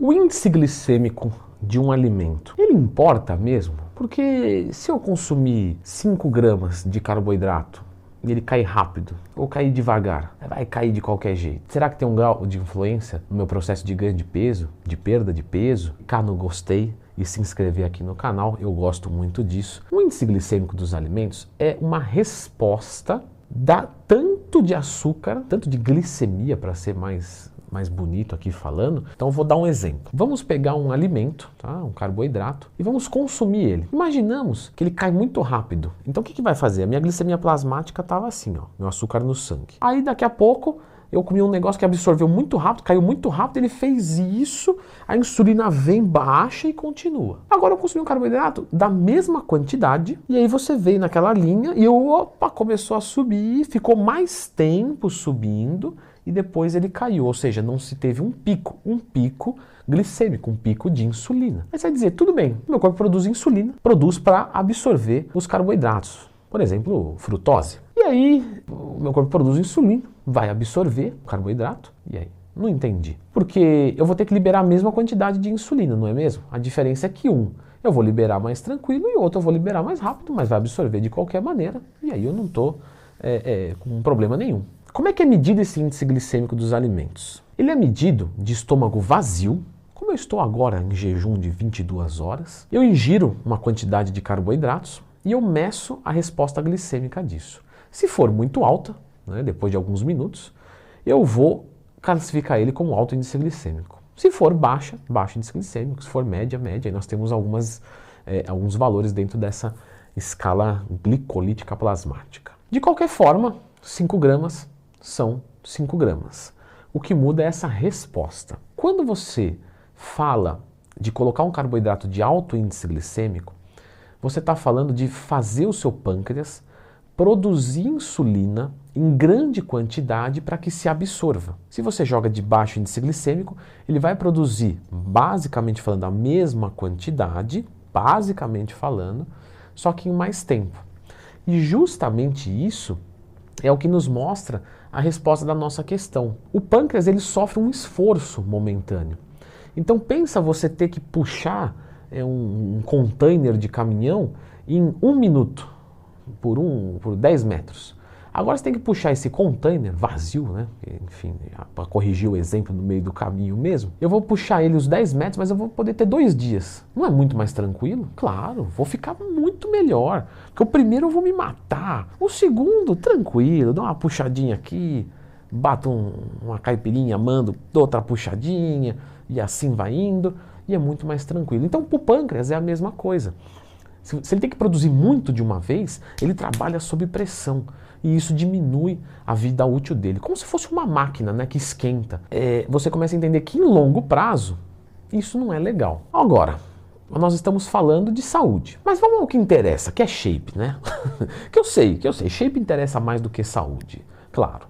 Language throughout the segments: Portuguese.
O índice glicêmico de um alimento, ele importa mesmo? Porque se eu consumir 5 gramas de carboidrato e ele cair rápido ou cair devagar, vai cair de qualquer jeito. Será que tem um grau de influência no meu processo de ganho de peso, de perda de peso? Clicar no gostei e se inscrever aqui no canal, eu gosto muito disso. O índice glicêmico dos alimentos é uma resposta da tanto de açúcar, tanto de glicemia, para ser mais bonito aqui falando. Então eu vou dar um exemplo. Vamos pegar um alimento, tá? Um carboidrato, e vamos consumir ele. Imaginamos que ele cai muito rápido. Então o que vai fazer? A minha glicemia plasmática estava assim, ó, meu açúcar no sangue. Aí daqui a pouco eu comi um negócio que absorveu muito rápido, caiu muito rápido, ele fez isso, a insulina vem, baixa e continua. Agora eu consumi um carboidrato da mesma quantidade, e aí você veio naquela linha e opa, começou a subir, ficou mais tempo subindo, e depois ele caiu, ou seja, não se teve um pico glicêmico, um pico de insulina. Aí você vai dizer, tudo bem, meu corpo produz insulina, produz para absorver os carboidratos, por exemplo, frutose. E aí, o meu corpo produz insulina, vai absorver o carboidrato, e aí? Não entendi. Porque eu vou ter que liberar a mesma quantidade de insulina, não é mesmo? A diferença é que um eu vou liberar mais tranquilo e o outro eu vou liberar mais rápido, mas vai absorver de qualquer maneira, e aí eu não estou com problema nenhum. Como é que é medido esse índice glicêmico dos alimentos? Ele é medido de estômago vazio. Como eu estou agora em jejum de 22 horas, eu ingiro uma quantidade de carboidratos e eu meço a resposta glicêmica disso. Se for muito alta, né, depois de alguns minutos, eu vou classificar ele como alto índice glicêmico. Se for baixa, baixo índice glicêmico. Se for média, média. E nós temos alguns valores dentro dessa escala glicolítica plasmática. De qualquer forma, 5 gramas são 5 gramas. O que muda é essa resposta. Quando você fala de colocar um carboidrato de alto índice glicêmico, você está falando de fazer o seu pâncreas produzir insulina em grande quantidade para que se absorva. Se você joga de baixo índice glicêmico, ele vai produzir, basicamente falando, a mesma quantidade, basicamente falando, só que em mais tempo. E justamente isso é o que nos mostra a resposta da nossa questão. O pâncreas ele sofre um esforço momentâneo. Então pensa você ter que puxar um container de caminhão em 1 minuto, por 10 metros. Agora você tem que puxar esse container vazio, né? Enfim, para corrigir o exemplo no meio do caminho mesmo. Eu vou puxar ele os 10 metros, mas eu vou poder ter 2 dias. Não é muito mais tranquilo? Claro, vou ficar muito melhor. Porque o primeiro eu vou me matar. O segundo, tranquilo, dou uma puxadinha aqui, bato uma caipirinha, mando, dou outra puxadinha, e assim vai indo, e é muito mais tranquilo. Então, para o pâncreas é a mesma coisa. Se ele tem que produzir muito de uma vez, ele trabalha sob pressão. E isso diminui a vida útil dele. Como se fosse uma máquina, né, que esquenta. Você começa a entender que em longo prazo, isso não é legal. Agora, nós estamos falando de saúde. Mas vamos ao que interessa, que é shape, né? que eu sei. Shape interessa mais do que saúde, claro.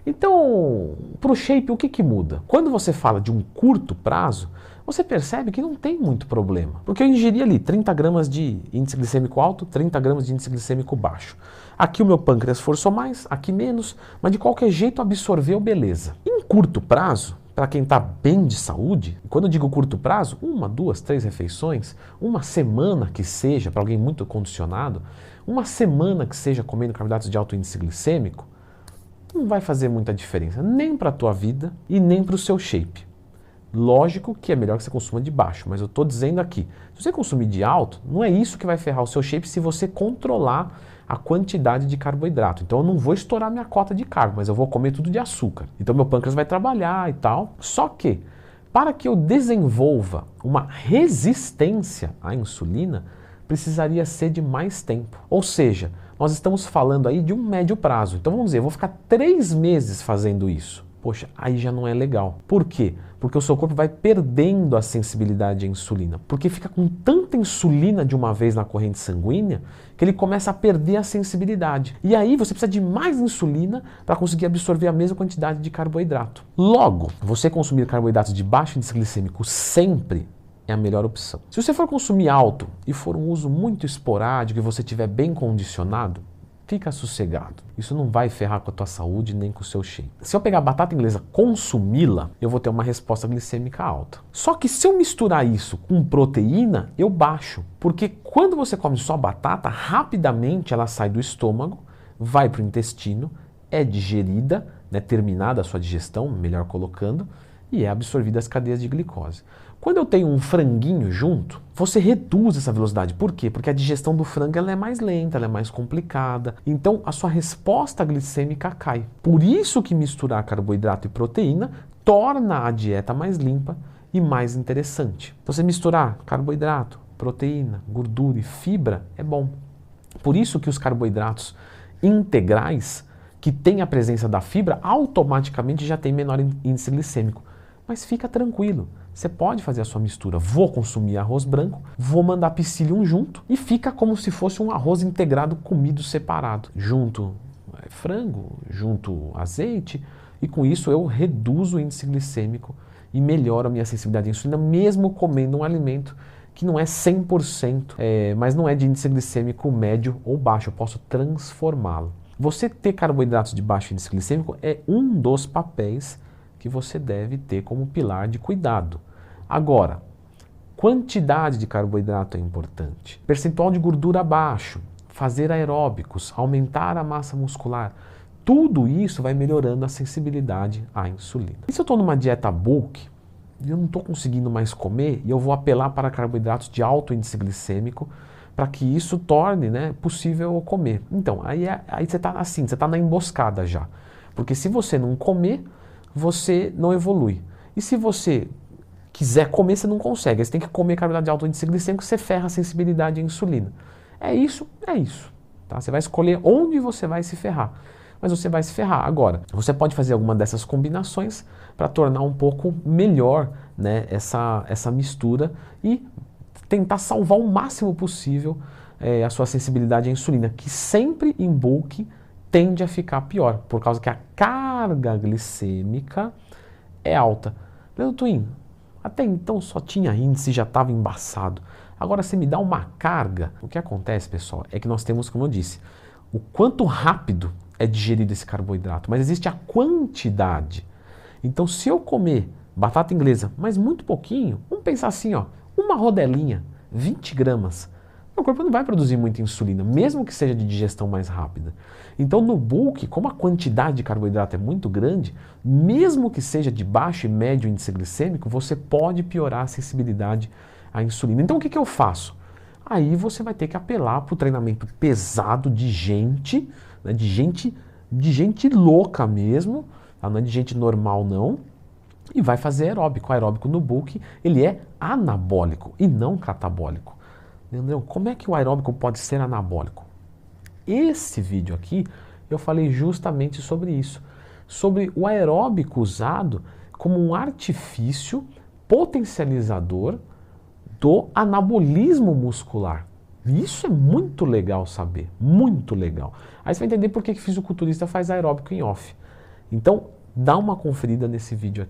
Então, para o shape, o que muda? Quando você fala de um curto prazo, você percebe que não tem muito problema. Porque eu ingeri ali 30 gramas de índice glicêmico alto, 30 gramas de índice glicêmico baixo. Aqui o meu pâncreas forçou mais, aqui menos, mas de qualquer jeito absorveu, beleza. Em curto prazo, para quem está bem de saúde, quando eu digo curto prazo, 1, 2, 3 refeições, uma semana que seja, para alguém muito condicionado, uma semana que seja comendo carboidratos de alto índice glicêmico, não vai fazer muita diferença, nem para a tua vida e nem para o seu shape. Lógico que é melhor que você consuma de baixo, mas eu estou dizendo aqui, se você consumir de alto, não é isso que vai ferrar o seu shape se você controlar a quantidade de carboidrato. Então eu não vou estourar minha cota de carbo, mas eu vou comer tudo de açúcar. Então meu pâncreas vai trabalhar e tal. Só que, para que eu desenvolva uma resistência à insulina, precisaria ser de mais tempo. Ou seja, nós estamos falando aí de um médio prazo. Então vamos dizer, eu vou ficar 3 meses fazendo isso. Poxa, aí já não é legal. Por quê? Porque o seu corpo vai perdendo a sensibilidade à insulina. Porque fica com tanta insulina de uma vez na corrente sanguínea que ele começa a perder a sensibilidade. E aí você precisa de mais insulina para conseguir absorver a mesma quantidade de carboidrato. Logo, você consumir carboidratos de baixo índice glicêmico sempre é a melhor opção. Se você for consumir alto e for um uso muito esporádico e você estiver bem condicionado, Fica sossegado. Isso não vai ferrar com a tua saúde nem com o seu shape. Se eu pegar a batata inglesa, consumi-la, eu vou ter uma resposta glicêmica alta. Só que se eu misturar isso com proteína, eu baixo. Porque quando você come só batata, rapidamente ela sai do estômago, vai para o intestino, é digerida, né, terminada a sua digestão, melhor colocando, e é absorvida as cadeias de glicose. Quando eu tenho um franguinho junto, você reduz essa velocidade. Por quê? Porque a digestão do frango ela é mais lenta, ela é mais complicada. Então a sua resposta glicêmica cai. Por isso que misturar carboidrato e proteína torna a dieta mais limpa e mais interessante. Então você misturar carboidrato, proteína, gordura e fibra é bom. Por isso que os carboidratos integrais, que têm a presença da fibra, automaticamente já tem menor índice glicêmico. Mas fica tranquilo, você pode fazer a sua mistura. Vou consumir arroz branco, vou mandar psyllium junto e fica como se fosse um arroz integrado comido separado. Junto frango, junto azeite, e com isso eu reduzo o índice glicêmico e melhoro a minha sensibilidade à insulina, mesmo comendo um alimento que não é 100%, mas não é de índice glicêmico médio ou baixo, eu posso transformá-lo. Você ter carboidratos de baixo índice glicêmico é um dos papéis que você deve ter como pilar de cuidado. Agora, quantidade de carboidrato é importante. Percentual de gordura baixo, fazer aeróbicos, aumentar a massa muscular. Tudo isso vai melhorando a sensibilidade à insulina. E se eu estou numa dieta bulk, e eu não estou conseguindo mais comer, e eu vou apelar para carboidratos de alto índice glicêmico, para que isso torne, né, possível eu comer. Então, aí você está assim, você está na emboscada já. Porque se você não comer, você não evolui. E se você quiser comer, você não consegue. Aí você tem que comer carboidrato de alto índice glicêmico, você ferra a sensibilidade à insulina. É isso, é isso. Tá? Você vai escolher onde você vai se ferrar. Mas você vai se ferrar. Agora, você pode fazer alguma dessas combinações para tornar um pouco melhor, né, essa mistura e tentar salvar o máximo possível a sua sensibilidade à insulina, que sempre em bulk tende a ficar pior, por causa que a carga glicêmica é alta. Leandro Twin, até então só tinha índice e já estava embaçado. Agora você me dá uma carga. O que acontece, pessoal, é que nós temos, como eu disse, o quanto rápido é digerido esse carboidrato, mas existe a quantidade. Então se eu comer batata inglesa, mas muito pouquinho, vamos pensar assim, ó, uma rodelinha, 20 gramas, meu corpo não vai produzir muita insulina, mesmo que seja de digestão mais rápida. Então no bulk, como a quantidade de carboidrato é muito grande, mesmo que seja de baixo e médio índice glicêmico, você pode piorar a sensibilidade à insulina. Então o que eu faço? Aí você vai ter que apelar para o treinamento pesado de gente, né, de gente louca mesmo, tá? Não é de gente normal não, e vai fazer aeróbico. O aeróbico no bulk, ele é anabólico e não catabólico. Entendeu? Como é que o aeróbico pode ser anabólico? Esse vídeo aqui eu falei justamente sobre isso, sobre o aeróbico usado como um artifício potencializador do anabolismo muscular. Isso é muito legal saber, muito legal. Aí você vai entender por que o fisiculturista faz aeróbico em off. Então, dá uma conferida nesse vídeo aqui.